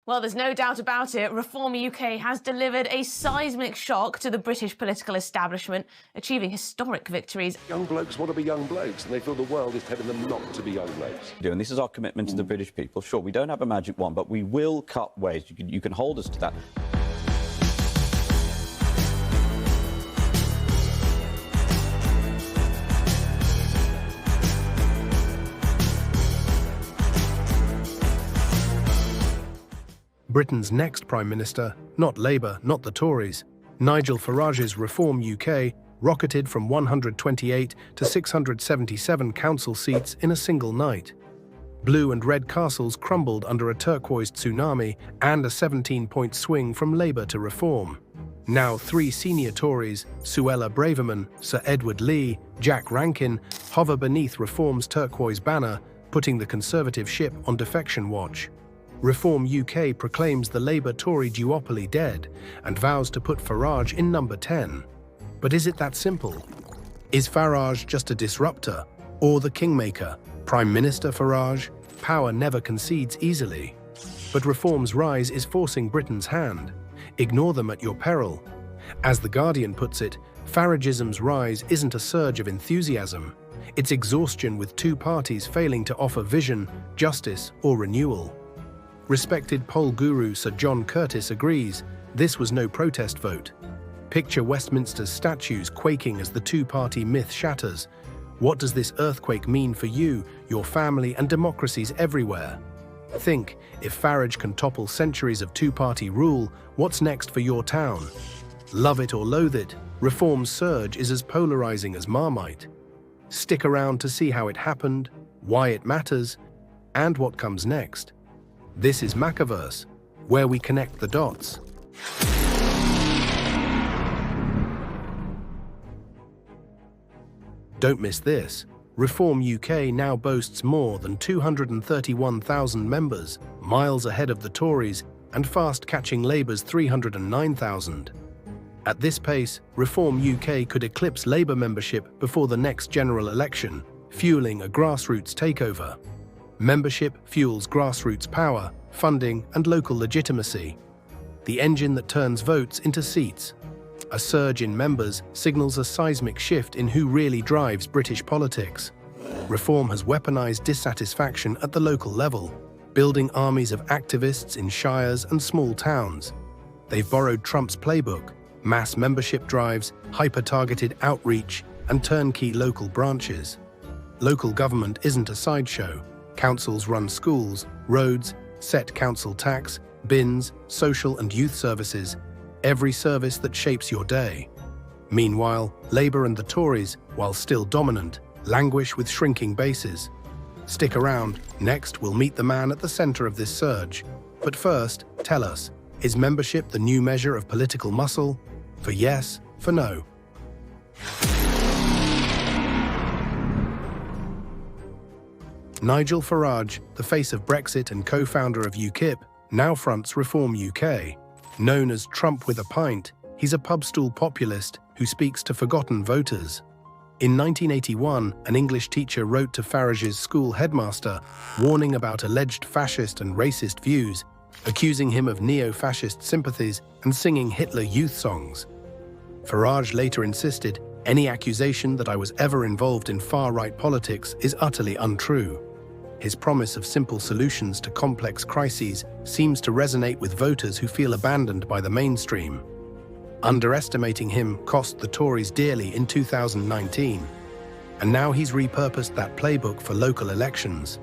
Well, there's no doubt about it. Reform UK has delivered a seismic shock to the British political establishment, achieving historic victories. Young blokes want to be young blokes, and they feel the world is telling them not to be young blokes. And this is our commitment to the British people. Sure, we don't have a magic wand, but we will cut ways. You can hold us to that. Britain's next Prime Minister, not Labour, not the Tories, Nigel Farage's Reform UK rocketed from 128 to 677 council seats in a single night. Blue and red castles crumbled under a turquoise tsunami and a 17-point swing from Labour to Reform. Now 3 senior Tories, Suella Braverman, Sir Edward Lee, Jack Rankin, hover beneath Reform's turquoise banner, putting the Conservative ship on defection watch. Reform UK proclaims the Labour-Tory duopoly dead and vows to put Farage in number 10. But is it that simple? Is Farage just a disruptor or the Kingmaker? Prime Minister Farage? Power never concedes easily. But Reform's rise is forcing Britain's hand. Ignore them at your peril. As The Guardian puts it, Faragism's rise isn't a surge of enthusiasm. It's exhaustion with 2 parties failing to offer vision, justice, or renewal. Respected poll guru Sir John Curtis agrees this was no protest vote. Picture Westminster's statues quaking as the 2-party myth shatters. What does this earthquake mean for you, your family, and democracies everywhere? Think, if Farage can topple centuries of 2-party rule, what's next for your town? Love it or loathe it, Reform's surge is as polarizing as Marmite. Stick around to see how it happened, why it matters, and what comes next. This is Macaverse, where we connect the dots. Don't miss this. Reform UK now boasts more than 231,000 members, miles ahead of the Tories and fast catching Labour's 309,000. At this pace, Reform UK could eclipse Labour membership before the next general election, fueling a grassroots takeover. Membership fuels grassroots power, funding, and local legitimacy. The engine that turns votes into seats. A surge in members signals a seismic shift in who really drives British politics. Reform has weaponized dissatisfaction at the local level, building armies of activists in shires and small towns. They've borrowed Trump's playbook: mass membership drives, hyper-targeted outreach, and turnkey local branches. Local government isn't a sideshow. Councils run schools, roads, set council tax, bins, social and youth services, every service that shapes your day. Meanwhile, Labour and the Tories, while still dominant, languish with shrinking bases. Stick around, next we'll meet the man at the centre of this surge. But first, tell us, is membership the new measure of political muscle? For yes, for no. Nigel Farage, the face of Brexit and co-founder of UKIP, now fronts Reform UK. Known as Trump with a pint, he's a pub-stool populist who speaks to forgotten voters. In 1981, an English teacher wrote to Farage's school headmaster, warning about alleged fascist and racist views, accusing him of neo-fascist sympathies and singing Hitler youth songs. Farage later insisted, "Any accusation that I was ever involved in far-right politics is utterly untrue." His promise of simple solutions to complex crises seems to resonate with voters who feel abandoned by the mainstream. Underestimating him cost the Tories dearly in 2019, and now he's repurposed that playbook for local elections.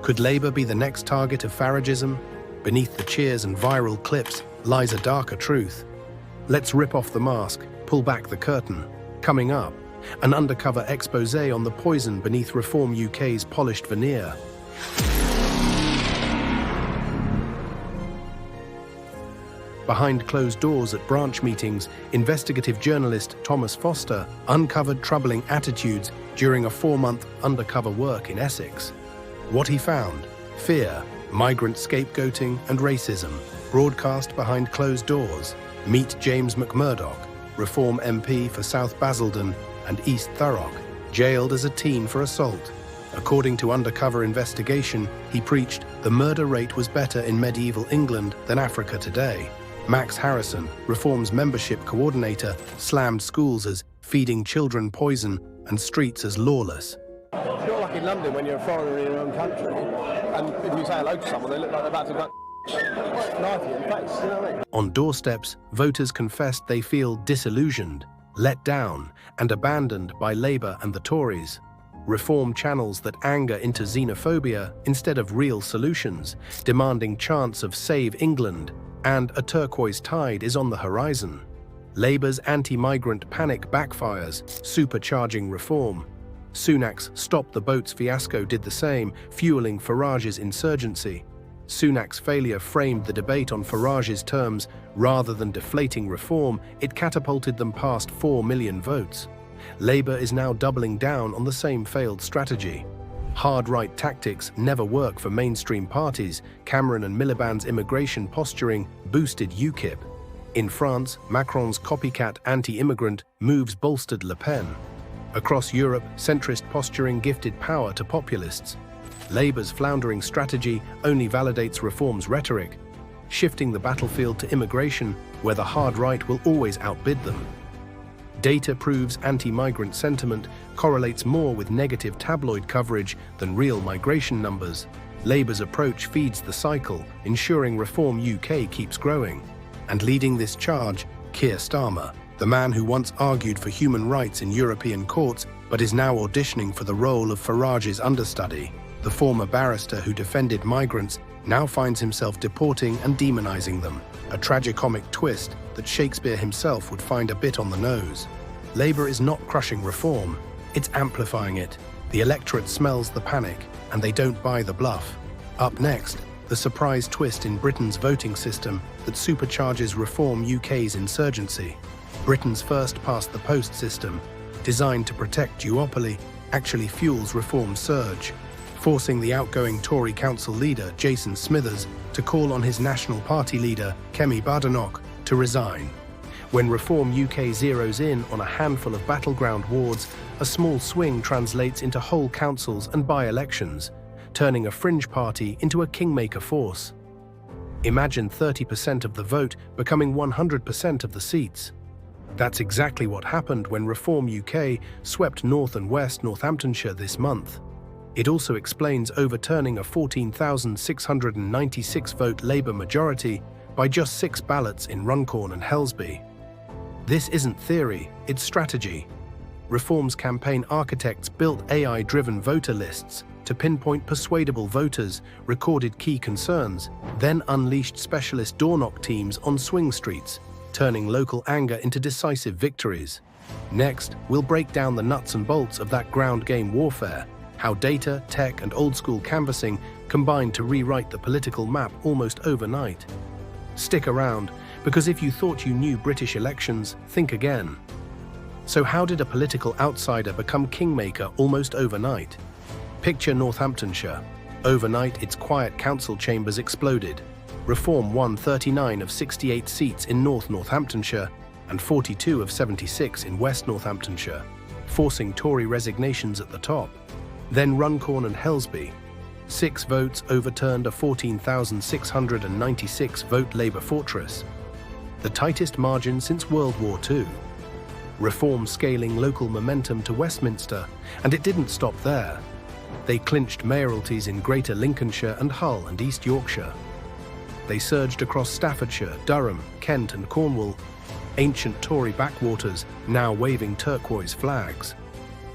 Could Labour be the next target of Faragism? Beneath the cheers and viral clips lies a darker truth. Let's rip off the mask, pull back the curtain. Coming up, an undercover exposé on the poison beneath Reform UK's polished veneer. Behind closed doors at branch meetings, investigative journalist Thomas Foster uncovered troubling attitudes during a 4-month undercover work in Essex. What he found: fear, migrant scapegoating, and racism, broadcast behind closed doors. Meet James McMurdoch, Reform MP for South Basildon and East Thurrock, jailed as a teen for assault. According to undercover investigation, he preached, The murder rate was better in medieval England than Africa today. Max Harrison, Reform's membership coordinator, slammed schools as feeding children poison and streets as lawless. It's not like in London when you're a foreigner in your own country, and if you say hello to someone, they look like they're about to knife you in the face, you know what I mean? On doorsteps, voters confessed they feel disillusioned, let down, and abandoned by Labour and the Tories. Reform channels that anger into xenophobia instead of real solutions, demanding chants of Save England, and a turquoise tide is on the horizon. Labour's anti-migrant panic backfires, supercharging reform. Sunak's Stop the Boats fiasco did the same, fueling Farage's insurgency. Sunak's failure framed the debate on Farage's terms. Rather than deflating reform, it catapulted them past 4 million votes. Labour is now doubling down on the same failed strategy. Hard-right tactics never work for mainstream parties. Cameron and Miliband's immigration posturing boosted UKIP. In France, Macron's copycat anti-immigrant moves bolstered Le Pen. Across Europe, centrist posturing gifted power to populists. Labour's floundering strategy only validates reform's rhetoric, shifting the battlefield to immigration, where the hard right will always outbid them. Data proves anti-migrant sentiment correlates more with negative tabloid coverage than real migration numbers. Labour's approach feeds the cycle, ensuring Reform UK keeps growing. And leading this charge, Keir Starmer, the man who once argued for human rights in European courts but is now auditioning for the role of Farage's understudy. The former barrister who defended migrants now finds himself deporting and demonizing them, a tragicomic twist that Shakespeare himself would find a bit on the nose. Labour is not crushing reform, it's amplifying it. The electorate smells the panic, and they don't buy the bluff. Up next, the surprise twist in Britain's voting system that supercharges Reform UK's insurgency. Britain's first past-the-post system, designed to protect duopoly, actually fuels Reform's surge, forcing the outgoing Tory council leader, Jason Smithers, to call on his National Party leader, Kemi Badenoch, to resign. When Reform UK zeroes in on a handful of battleground wards, a small swing translates into whole councils and by-elections, turning a fringe party into a Kingmaker force. Imagine 30% of the vote becoming 100% of the seats. That's exactly what happened when Reform UK swept North and West Northamptonshire this month. It also explains overturning a 14,696 vote Labour majority by just 6 ballots in Runcorn and Hellsby. This isn't theory, it's strategy. Reform's campaign architects built AI-driven voter lists to pinpoint persuadable voters, recorded key concerns, then unleashed specialist door-knock teams on swing streets, turning local anger into decisive victories. Next, we'll break down the nuts and bolts of that ground game warfare, how data, tech, and old-school canvassing combined to rewrite the political map almost overnight. Stick around, because if you thought you knew British elections, think again. So how did a political outsider become Kingmaker almost overnight? Picture Northamptonshire. Overnight, its quiet council chambers exploded. Reform won 39 of 68 seats in North Northamptonshire and 42 of 76 in West Northamptonshire, forcing Tory resignations at the top. Then Runcorn and Hellsby. 6 votes overturned a 14,696 vote Labour fortress, the tightest margin since World War II. Reform scaling local momentum to Westminster, and it didn't stop there. They clinched mayoralties in Greater Lincolnshire and Hull and East Yorkshire. They surged across Staffordshire, Durham, Kent and Cornwall, ancient Tory backwaters now waving turquoise flags.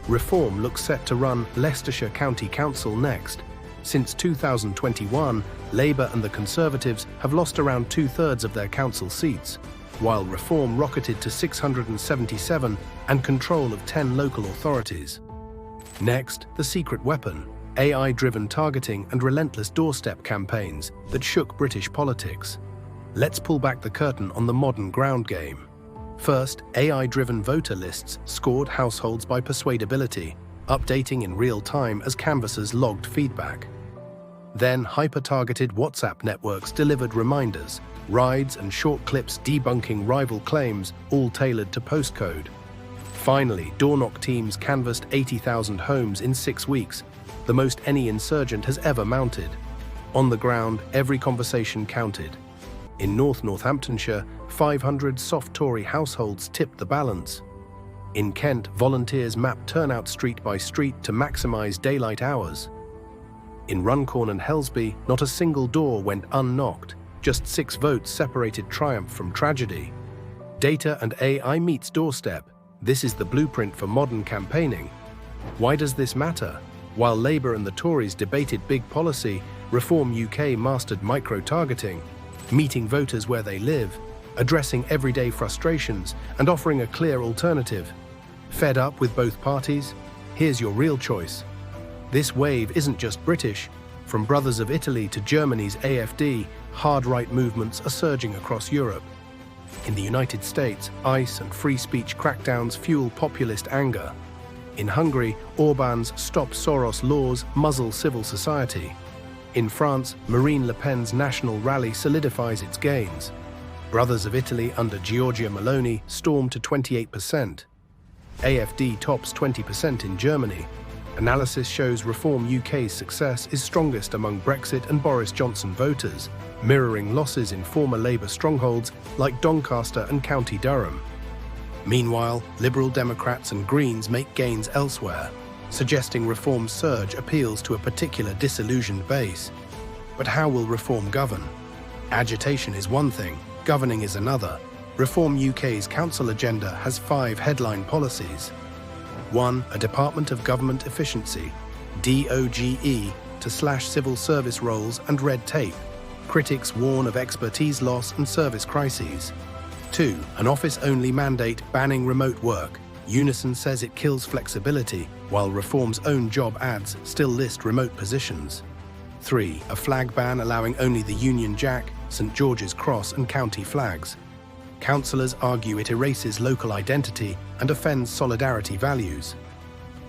Reform looks set to run Leicestershire County Council next. Since 2021, Labour and the Conservatives have lost around 2/3 of their council seats, while Reform rocketed to 677 and control of 10 local authorities. Next, the secret weapon, AI-driven targeting and relentless doorstep campaigns that shook British politics. Let's pull back the curtain on the modern ground game. First, AI-driven voter lists scored households by persuadability, updating in real time as canvassers logged feedback. Then, hyper-targeted WhatsApp networks delivered reminders, rides and short clips debunking rival claims, all tailored to postcode. Finally, door-knock teams canvassed 80,000 homes in 6 weeks, the most any insurgent has ever mounted. On the ground, every conversation counted. In Northamptonshire, 500 soft Tory households tipped the balance. In Kent, volunteers mapped turnout street by street to maximise daylight hours. In Runorn and Hellsby, not a single door went unknocked. Just 6 votes separated triumph from tragedy. Data and AI meets Doorstep. This is the blueprint for modern campaigning. Why does this matter? While Labour and the Tories debated big policy, Reform UK mastered micro-targeting, meeting voters where they live, addressing everyday frustrations, and offering a clear alternative. Fed up with both parties? Here's your real choice. This wave isn't just British. From Brothers of Italy to Germany's AfD, hard-right movements are surging across Europe. In the United States, ICE and free speech crackdowns fuel populist anger. In Hungary, Orban's Stop Soros laws muzzle civil society. In France, Marine Le Pen's national rally solidifies its gains. Brothers of Italy under Giorgia Meloni storm to 28%. AfD tops 20% in Germany. Analysis shows Reform UK's success is strongest among Brexit and Boris Johnson voters, mirroring losses in former Labour strongholds like Doncaster and County Durham. Meanwhile, Liberal Democrats and Greens make gains elsewhere, suggesting Reform's surge appeals to a particular disillusioned base. But how will Reform govern? Agitation is one thing, governing is another. Reform UK's council agenda has 5 headline policies. 1. A Department of Government Efficiency, DOGE, to slash civil service roles and red tape. Critics warn of expertise loss and service crises. 2. An office-only mandate banning remote work. Unison says it kills flexibility, while Reform's own job ads still list remote positions. 3. A flag ban allowing only the Union Jack, St George's Cross and county flags. Councillors argue it erases local identity and offends solidarity values.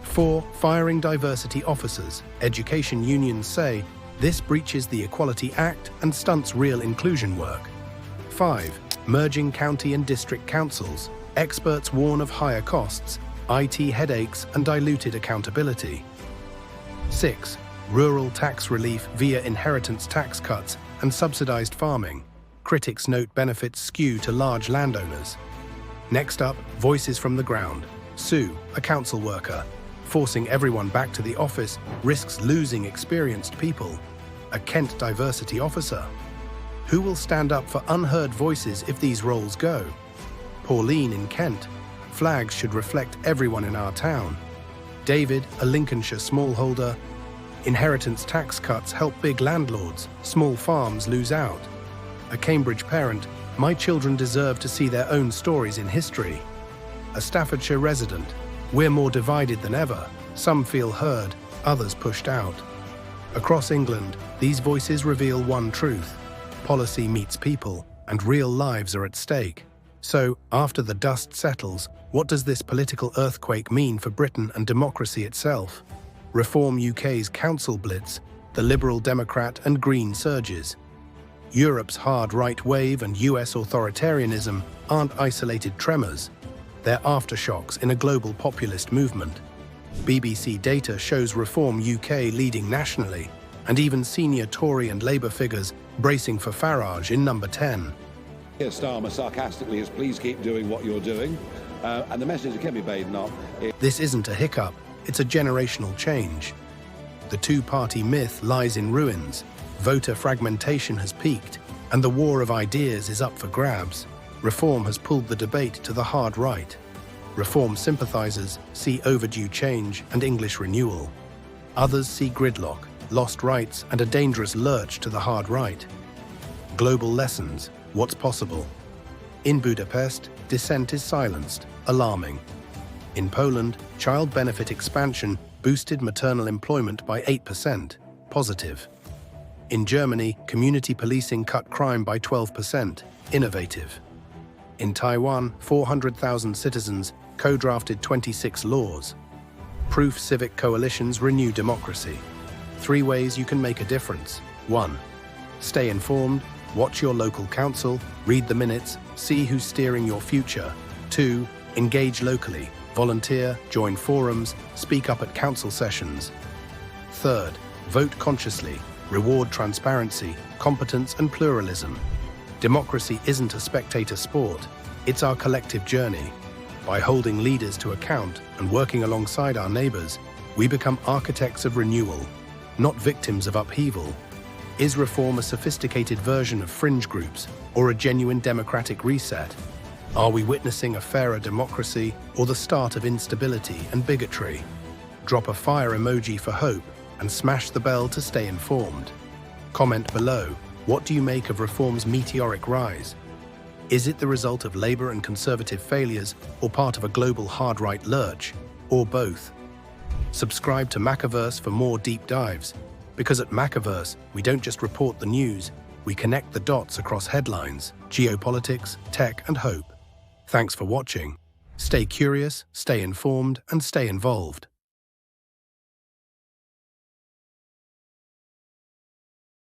4. Firing diversity officers. Education unions say this breaches the Equality Act and stunts real inclusion work. 5. Merging county and district councils. Experts warn of higher costs, IT headaches and diluted accountability. 6. Rural tax relief via inheritance tax cuts and subsidised farming. Critics note benefits skew to large landowners. Next up, voices from the ground. Sue, a council worker. Forcing everyone back to the office risks losing experienced people. A Kent diversity officer. Who will stand up for unheard voices if these roles go? Pauline in Kent. Flags should reflect everyone in our town. David, a Lincolnshire smallholder. Inheritance tax cuts help big landlords. Small farms lose out. A Cambridge parent, my children deserve to see their own stories in history. A Staffordshire resident, we're more divided than ever. Some feel heard, others pushed out. Across England, these voices reveal one truth. Policy meets people, and real lives are at stake. So, after the dust settles, what does this political earthquake mean for Britain and democracy itself? Reform UK's council blitz, the Liberal Democrat and Green surges. Europe's hard right wave and US authoritarianism aren't isolated tremors. They're aftershocks in a global populist movement. BBC data shows Reform UK leading nationally, and even senior Tory and Labour figures bracing for Farage in number 10. Keir Starmer sarcastically is please keep doing what you're doing, and the message that can be made now. This isn't a hiccup, it's a generational change. The two-party myth lies in ruins. Voter fragmentation has peaked, and the war of ideas is up for grabs. Reform has pulled the debate to the hard right. Reform sympathisers see overdue change and English renewal. Others see gridlock, lost rights, and a dangerous lurch to the hard right. Global lessons, what's possible? In Budapest, dissent is silenced, alarming. In Poland, child benefit expansion boosted maternal employment by 8%, positive. In Germany, community policing cut crime by 12%, innovative. In Taiwan, 400,000 citizens co-drafted 26 laws. Proof civic coalitions renew democracy. 3 ways you can make a difference. 1. Stay informed, watch your local council, read the minutes, see who's steering your future. 2. Engage locally, volunteer, join forums, speak up at council sessions. 3rd, vote consciously. reward transparency, competence, and pluralism. Democracy isn't a spectator sport, it's our collective journey. By holding leaders to account and working alongside our neighbours, we become architects of renewal, not victims of upheaval. Is reform a sophisticated version of fringe groups or a genuine democratic reset? Are we witnessing a fairer democracy or the start of instability and bigotry? Drop a fire emoji for hope and smash the bell to stay informed. Comment below, what do you make of reform's meteoric rise? Is it the result of Labour and Conservative failures or part of a global hard-right lurch, or both? Subscribe to Macaverse for more deep dives, because at Macaverse, we don't just report the news, we connect the dots across headlines, geopolitics, tech, and hope. Thanks for watching. Stay curious, stay informed, and stay involved.